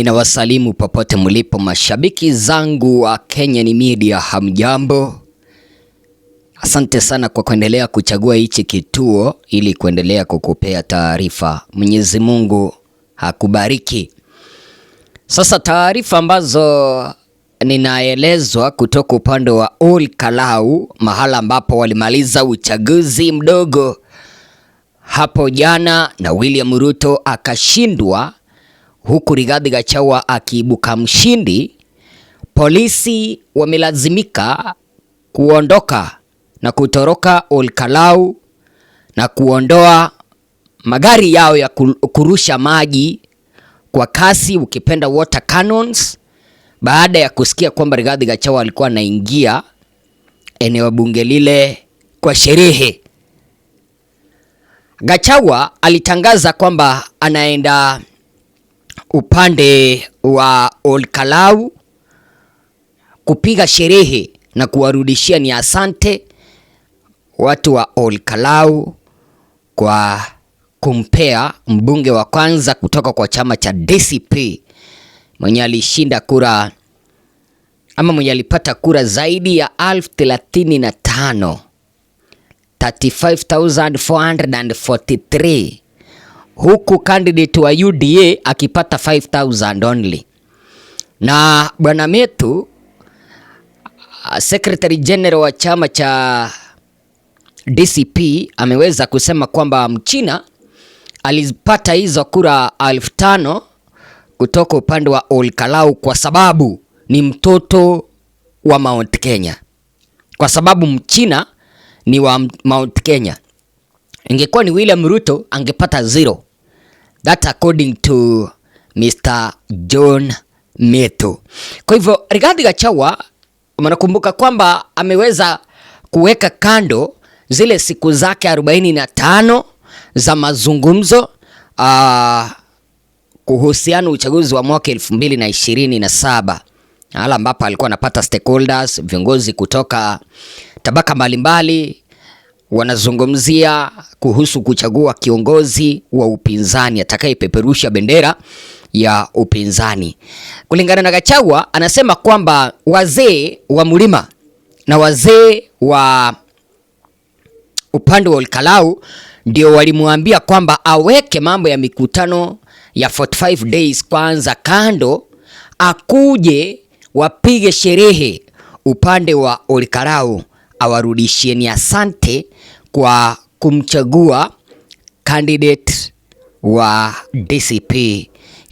Ninawasalimu popote mlipo mashabiki zangu wa Kenyan Media, hamjambo? Asante sana kwa kuendelea kuchagua hichi kituo ili kuendelea kukupea taarifa. Mwenyezi Mungu hakubariki. Sasa taarifa ambazo ninaelezwa kutoka upande wa Ol Kalou, mahala ambapo walimaliza uchaguzi mdogo hapo jana na William Ruto akashindwa, huku Rigathi Gachagua akiibuka mshindi. Polisi wamelazimika kuondoka na kutoroka Ol Kalou na kuondoa magari yao ya kurusha maji kwa kasi, ukipenda water cannons, baada ya kusikia kwamba Rigathi Gachagua alikuwa anaingia eneo bunge lile kwa sherehe. Gachagua alitangaza kwamba anaenda upande wa Ol Kalou kupiga sherehe na kuwarudishia ni asante watu wa Ol Kalou kwa kumpea mbunge wa kwanza kutoka kwa chama cha DCP mwenye alishinda kura ama mwenye alipata kura zaidi ya 35,000, 35,443, huku candidate wa UDA akipata 5,000 only. Na bwana Metu, Secretary General wa chama cha DCP, ameweza kusema kwamba Mchina alipata hizo kura 5,000 kutoka upande wa Ol Kalou kwa sababu ni mtoto wa Mount Kenya. Kwa sababu Mchina ni wa Mount Kenya. Ingekuwa ni William Ruto angepata 0. That according to Mr. John Metu. Kwa hivyo Rigathi Gachagua, mnakumbuka kwamba ameweza kuweka kando zile siku zake 45 za mazungumzo kuhusiana uchaguzi wa mwaka 2027, hala ambapo alikuwa anapata stakeholders, viongozi kutoka tabaka mbalimbali wanazungumzia kuhusu kuchagua kiongozi wa upinzani atakayepeperusha bendera ya upinzani. Kulingana na Gachagua, anasema kwamba wazee wa Mlima na wazee wa upande wa Ol Kalou ndio walimwambia kwamba aweke mambo ya mikutano ya 45 days kwanza kando, akuje wapige sherehe upande wa Ol Kalou, awarudishie ni asante kwa kumchagua candidate wa DCP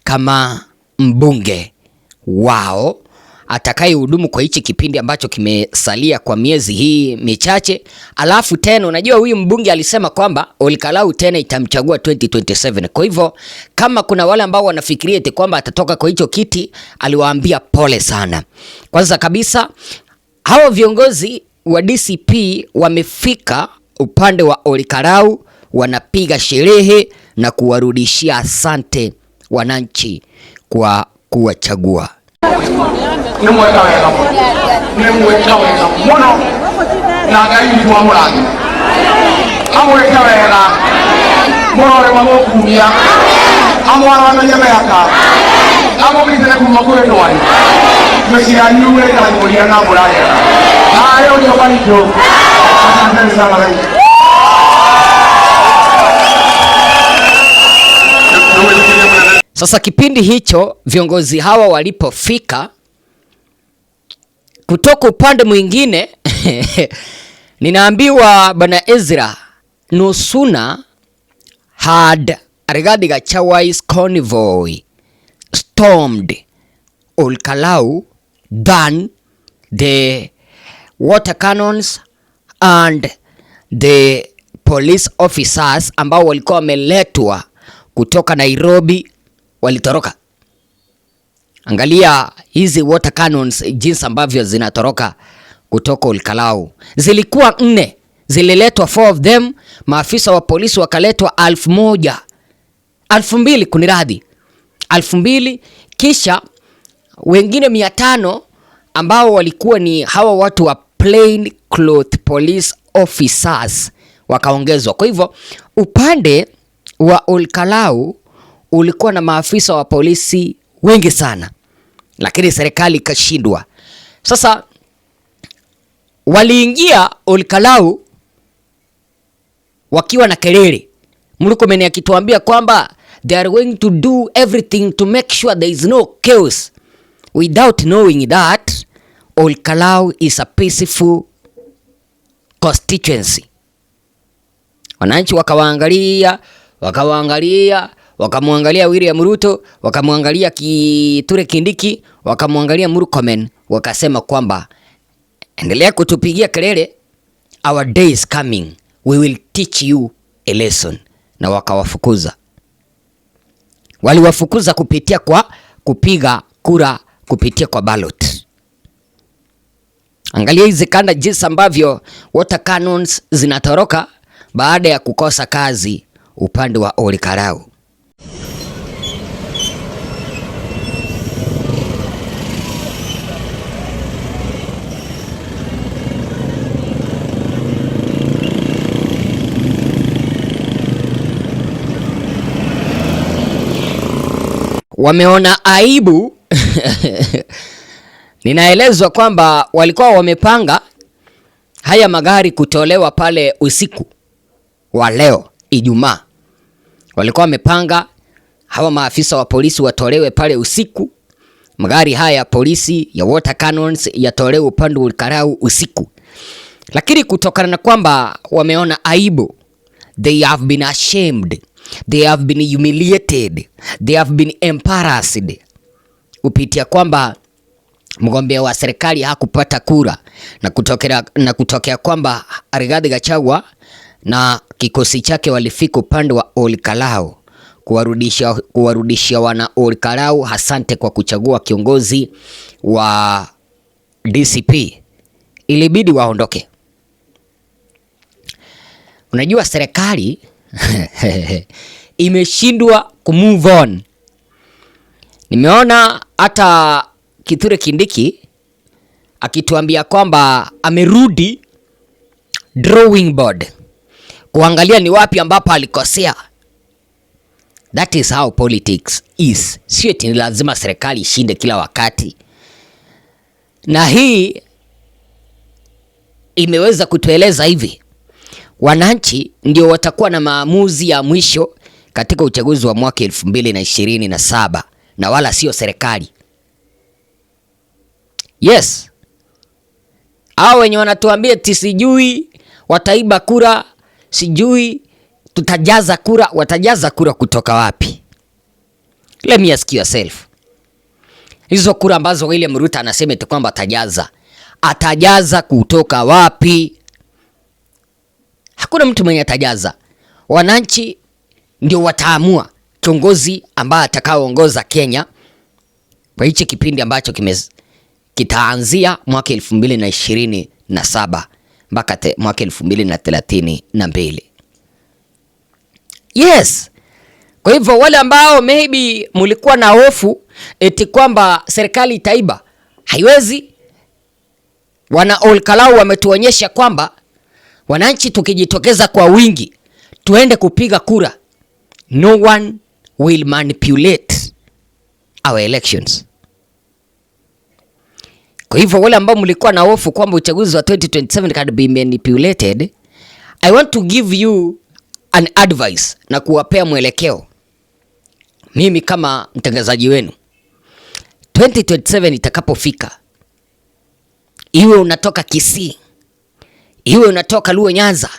kama mbunge wao atakayehudumu kwa hichi kipindi ambacho kimesalia kwa miezi hii michache. Alafu tena unajua huyu mbunge alisema kwamba Ol Kalou tena itamchagua 2027. Kwa hivyo kama kuna wale ambao wanafikiria eti kwamba atatoka kwa hicho kiti, aliwaambia pole sana. Kwanza kabisa, hao viongozi wa DCP wamefika upande wa Ol Kalou, wanapiga sherehe na kuwarudishia asante wananchi kwa kuwachagua. Nimweka wega muno na Ngai witu wa Murathi amweke wega muno ri magukumia amwaramenye mehaka amugitire kuma kuri ndwari meciria nyure na muria na muraya ayo ndio barikiu. Asante sana. Sasa kipindi hicho viongozi hawa walipofika kutoka upande mwingine ninaambiwa bwana Ezra, no sooner had Rigathi Gachagua's convoy stormed Ol Kalou than the water cannons and the police officers ambao walikuwa wameletwa kutoka Nairobi walitoroka. Angalia hizi water cannons jinsi ambavyo zinatoroka kutoka Ol Kalou. Zilikuwa 4, zililetwa 4 of them. Maafisa wa polisi wakaletwa 1,000, 2,000 kuniradhi, 2,000, kisha wengine 500 ambao walikuwa ni hawa watu wa plain cloth police officers wakaongezwa. Kwa hivyo upande wa Ol Kalou ulikuwa na maafisa wa polisi wengi sana, lakini serikali ikashindwa. Sasa waliingia Olkalau wakiwa na kelele. Murkomen akituambia kwamba they are going to do everything to make sure there is no chaos, without knowing that Olkalau is a peaceful constituency. Wananchi wakamwangalia William Ruto, wakamwangalia Kithure Kindiki, wakamwangalia Murkomen, wakasema kwamba endelea kutupigia kelele, our day is coming, we will teach you a lesson. Na wakawafukuza. Waliwafukuza kupitia kwa kupiga kura kupitia kwa ballot. Angalia hizi kanda jinsi ambavyo water cannons zinatoroka baada ya kukosa kazi upande wa Olkalau. Wameona aibu. Ninaelezwa kwamba walikuwa wamepanga haya magari kutolewa pale usiku wa leo Ijumaa. Walikuwa wamepanga hawa maafisa wa polisi watolewe pale usiku. Magari haya ya polisi ya water cannons yatolewe upande wa Olkalau usiku. Lakini kutokana na kwamba wameona aibu, they have been ashamed, they have been humiliated, they have been embarrassed, kupitia kwamba mgombea wa serikali hakupata kura na kutokea kwamba Rigathi Gachagua na kikosi chake walifika upande wa Olkalau kuwarudishia wana Olkalau asante kwa kuchagua kiongozi wa DCP. Ilibidi waondoke. Unajua serikali imeshindwa kumove on. Nimeona hata Kithure Kindiki akituambia kwamba amerudi drawing board kuangalia ni wapi ambapo alikosea. That is how politics is. Sio eti lazima serikali ishinde kila wakati. Na hii imeweza kutueleza hivi: wananchi ndio watakuwa na maamuzi ya mwisho katika uchaguzi wa mwaka 2027 na wala sio serikali. Yes. Hao wenye wanatuambia sijui wataiba kura, sijui tutajaza kura, watajaza kura kutoka wapi? Let me ask yourself. Hizo kura ambazo William Ruto anasema eti kwamba atajaza kutoka wapi? Hakuna mtu mwenye atajaza. Wananchi ndio wataamua kiongozi ambaye atakaoongoza Kenya kwa hichi kipindi ambacho kitaanzia mwaka 2027 mpaka mwaka 2032. Yes. Kwa hivyo wale ambao maybe mulikuwa na hofu eti kwamba serikali itaiba, haiwezi. Wana Olkalau wametuonyesha kwamba wananchi tukijitokeza kwa wingi tuende kupiga kura, no one will manipulate our elections. Kwa hivyo wale ambao mlikuwa na hofu kwamba uchaguzi wa 2027 can be manipulated, I want to give you an advice na kuwapea mwelekeo. Mimi kama mtangazaji wenu, 2027 itakapofika, iwe unatoka Kisii, iwe unatoka Luo Nyanza,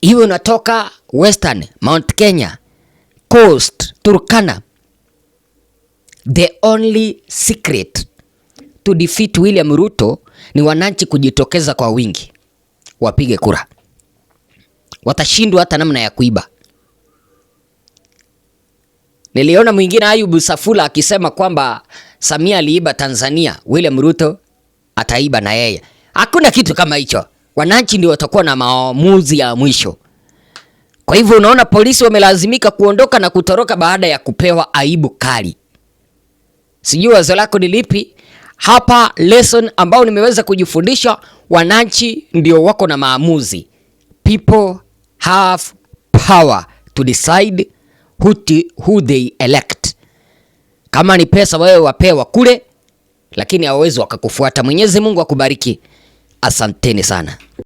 iwe unatoka Western, Mount Kenya, Coast, Turkana, the only secret to defeat William Ruto ni wananchi kujitokeza kwa wingi wapige kura. Watashindwa hata namna ya kuiba. Niliona mwingine Ayubu Safula akisema kwamba Samia aliiba Tanzania, William Ruto ataiba na yeye. Hakuna kitu kama hicho. Wananchi ndio watakuwa na maamuzi ya mwisho. Kwa hivyo unaona polisi wamelazimika kuondoka na kutoroka baada ya kupewa aibu kali. Sijui wazo lako ni lipi? Hapa lesson ambao nimeweza kujifundisha, wananchi ndio wako na maamuzi. People have power to decide who they elect. Kama ni pesa wewe wapewa kule, lakini hawawezi wakakufuata. Mwenyezi Mungu akubariki. Asanteni sana.